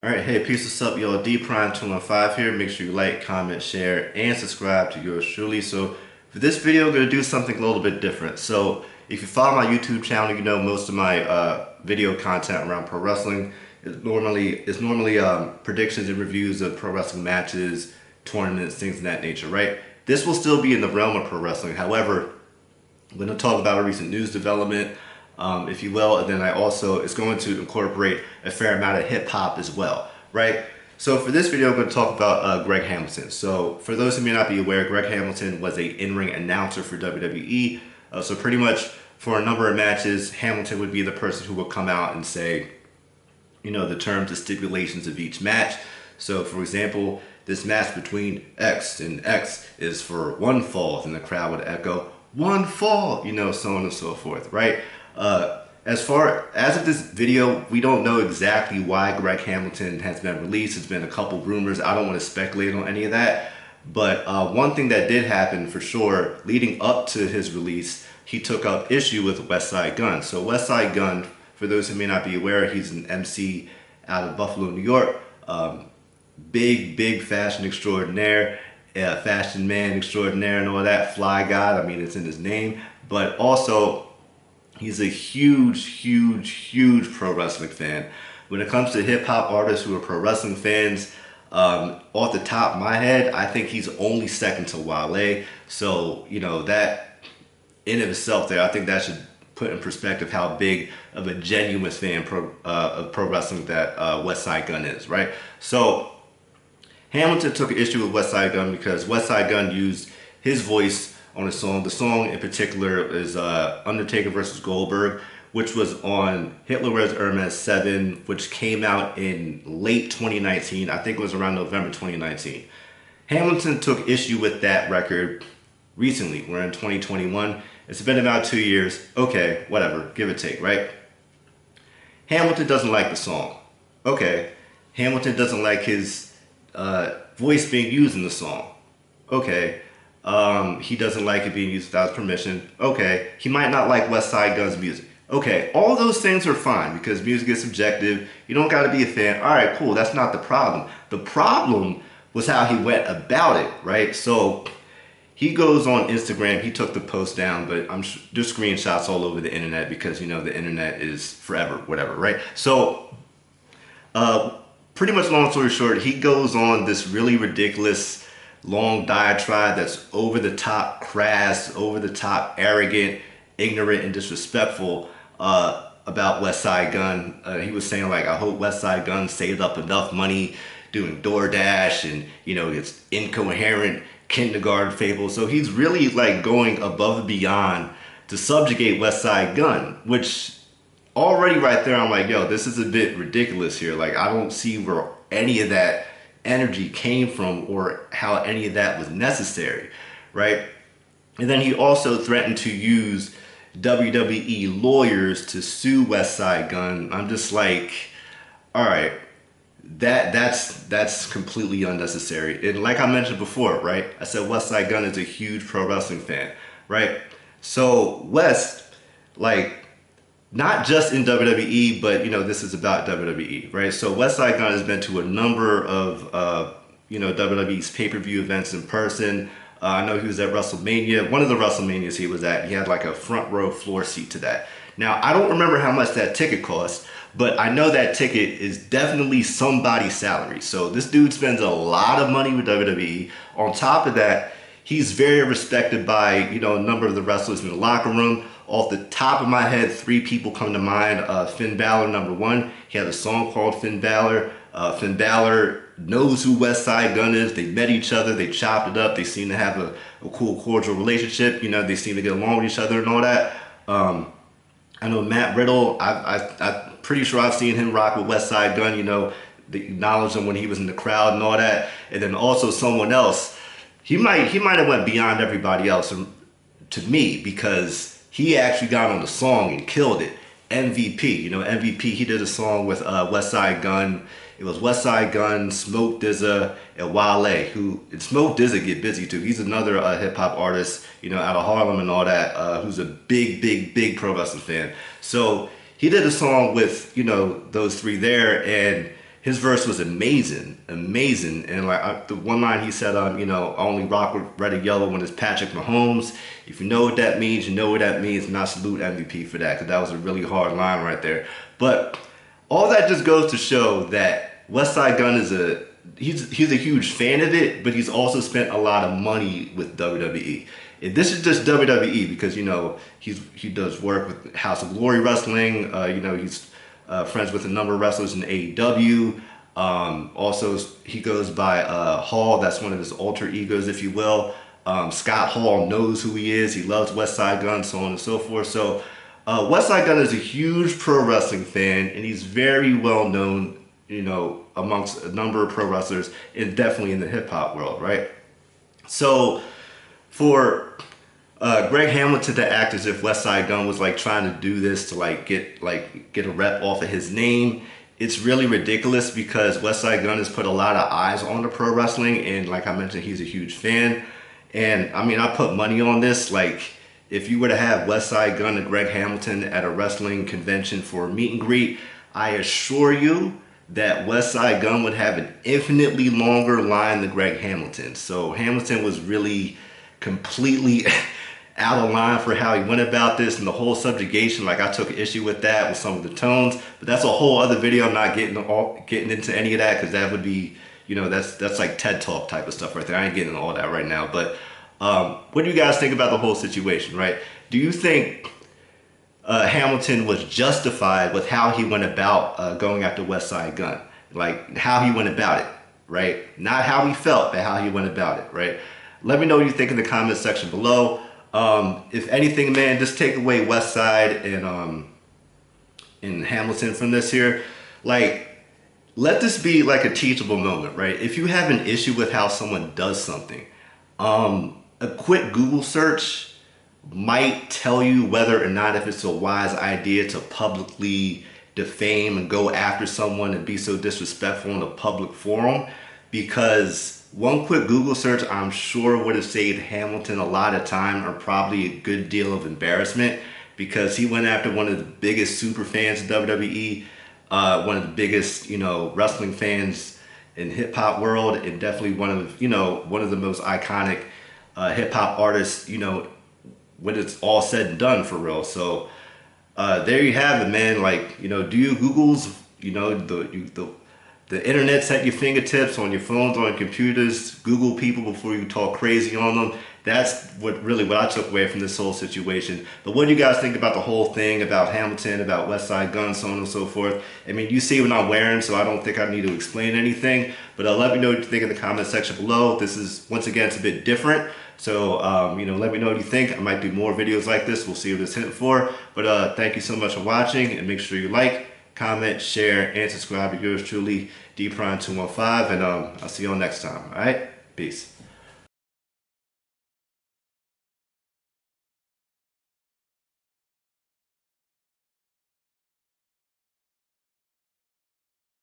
Alright, hey, peace, what's up, y'all? D Prime 215 here. Make sure you like, comment, share, and subscribe to yours truly. So, for this video, I'm going to do something a little bit different. So, if you follow my YouTube channel, you know most of my video content around pro wrestling is normally predictions and reviews of pro wrestling matches, tournaments, things of that nature, right? This will still be in the realm of pro wrestling. However, I'm going to talk about a recent news development, if you will, and then it's going to incorporate a fair amount of hip hop as well, right? So for this video, I'm going to talk about Greg Hamilton. So for those who may not be aware, Greg Hamilton was a in-ring announcer for WWE. So pretty much for a number of matches, Hamilton would be the person who would come out and say, you know, the terms and stipulations of each match. So for example, this match between X and X is for one fall, and the crowd would echo, one fall, you know, so on and so forth, right? As far as of this video, we don't know exactly why Greg Hamilton has been released. There's been a couple rumors. I don't want to speculate on any of that. But one thing that did happen for sure, leading up to his release, he took up issue with Westside Gunn. So Westside Gunn, for those who may not be aware, he's an MC out of Buffalo, New York. Big fashion extraordinaire, fashion man extraordinaire and all that, fly god, I mean it's in his name, but also he's a huge pro wrestling fan. When it comes to hip hop artists who are pro wrestling fans, off the top of my head, I think he's only second to Wale. So, you know, that in of itself there, I think that should put in perspective how big of a genuine fan of pro wrestling that Westside Gunn is, right? So Hamilton took an issue with Westside Gunn because Westside Gunn used his voice on a song. The song in particular is Undertaker versus Goldberg, which was on Hitler Wears Hermes 7, which came out in late 2019. I think it was around November 2019. Hamilton took issue with that record recently. We're in 2021. It's been about 2 years. Okay, whatever, give or take, right? Hamilton doesn't like the song. Okay. Hamilton doesn't like his voice being used in the song. Okay. He doesn't like it being used without his permission. Okay. He might not like Westside Gunn's music. Okay. All those things are fine because music is subjective. You don't got to be a fan. All right, cool. That's not the problem. The problem was how he went about it, right? So he goes on Instagram. He took the post down, but there's screenshots all over the internet because, you know, the internet is forever, whatever, right? So, pretty much long story short, he goes on this really ridiculous long diatribe that's over the top crass, over the top arrogant, ignorant, and disrespectful about Westside Gunn. He was saying like, I hope Westside Gunn saved up enough money doing DoorDash and, you know, it's incoherent kindergarten fable. So he's really like going above and beyond to subjugate Westside Gunn, which already right there I'm like, yo, this is a bit ridiculous here. Like, I don't see where any of that energy came from or how any of that was necessary, right? And then he also threatened to use WWE lawyers to sue Westside Gunn. I'm just like, all right, that's completely unnecessary. And like I mentioned before, right? I said Westside Gunn is a huge pro wrestling fan, right? So West, like, not just in WWE, but you know this is about WWE, right? So Westside Gunn has been to a number of WWE's pay-per-view events in person. I know he was at WrestleMania. One of the WrestleManias he was at, he had like a front row floor seat to that. Now I don't remember how much that ticket cost, but I know that ticket is definitely somebody's salary. So this dude spends a lot of money with WWE. On top of that, he's very respected by, you know, a number of the wrestlers in the locker room. Off the top of my head, 3 people come to mind. Finn Balor, number 1. He had a song called Finn Balor. Finn Balor knows who Westside Gunn is. They met each other. They chopped it up. They seem to have a cool, cordial relationship. You know, they seem to get along with each other and all that. I know Matt Riddle. I'm pretty sure I've seen him rock with Westside Gunn. You know, they acknowledged him when he was in the crowd and all that. And then also someone else. He might have went beyond everybody else to me because he actually got on the song and killed it. MVP, you know, MVP, he did a song with Westside Gunn. It was Westside Gunn, Smoke DZA, and Wale, and Smoke DZA get busy too. He's another hip hop artist, you know, out of Harlem and all that, who's a big pro wrestling fan. So he did a song with, you know, those 3 there, and his verse was amazing, amazing. And like the one line he said, you know, I only rock with red or yellow when it's Patrick Mahomes. If you know what that means, you know what that means, and I salute MVP for that, because that was a really hard line right there. But all that just goes to show that Westside Gunn is he's a huge fan of it, but he's also spent a lot of money with WWE. And this is just WWE because, you know, he does work with House of Glory Wrestling. You know, he's friends with a number of wrestlers in AEW. Also, he goes by Hall. That's one of his alter egos, if you will. Scott Hall knows who he is. He loves Westside Gunn, so on and so forth. So Westside Gunn is a huge pro wrestling fan, and he's very well known, you know, amongst a number of pro wrestlers, and definitely in the hip hop world, right? So for Greg Hamilton to act as if Westside Gunn was like trying to do this to get a rep off of his name, it's really ridiculous because Westside Gunn has put a lot of eyes on the pro wrestling, and like I mentioned, he's a huge fan. And I mean, I put money on this. Like, if you were to have Westside Gunn and Greg Hamilton at a wrestling convention for a meet and greet, I assure you that Westside Gunn would have an infinitely longer line than Greg Hamilton. So Hamilton was really completely out of line for how he went about this, and the whole subjugation. Like, I took issue with that, with some of the tones, but that's a whole other video. I'm not getting into any of that because that would be, you know, that's like TED Talk type of stuff right there. I ain't getting into all that right now. But what do you guys think about the whole situation, right? Do you think Hamilton was justified with how he went about going after Westside Gunn? Like, how he went about it, right? Not how he felt, but how he went about it, right? Let me know what you think in the comments section below. If anything, man, just take away Westside and Hamilton from this here. Like, let this be like a teachable moment, right? If you have an issue with how someone does something, a quick Google search might tell you whether or not if it's a wise idea to publicly defame and go after someone and be so disrespectful in a public forum, because one quick Google search, I'm sure, would have saved Hamilton a lot of time or probably a good deal of embarrassment, because he went after one of the biggest super fans of WWE, one of the biggest, you know, wrestling fans in hip hop world, and definitely one of the most iconic hip hop artists, you know, when it's all said and done, for real. So there you have it, man. Like, you know, do your Googles, you know, the internet's at your fingertips, on your phones, on your computers. Google people before you talk crazy on them. That's what I took away from this whole situation. But what do you guys think about the whole thing, about Hamilton, about Westside Gunn, so on and so forth? I mean, you see what I'm wearing, so I don't think I need to explain anything. But let me know what you think in the comment section below. This is, once again, it's a bit different. So, you know, let me know what you think. I might do more videos like this. We'll see what it's hitting for. But thank you so much for watching, and make sure you like, comment, share, and subscribe to yours truly, DPrime215, and I'll see you all next time. All right, peace.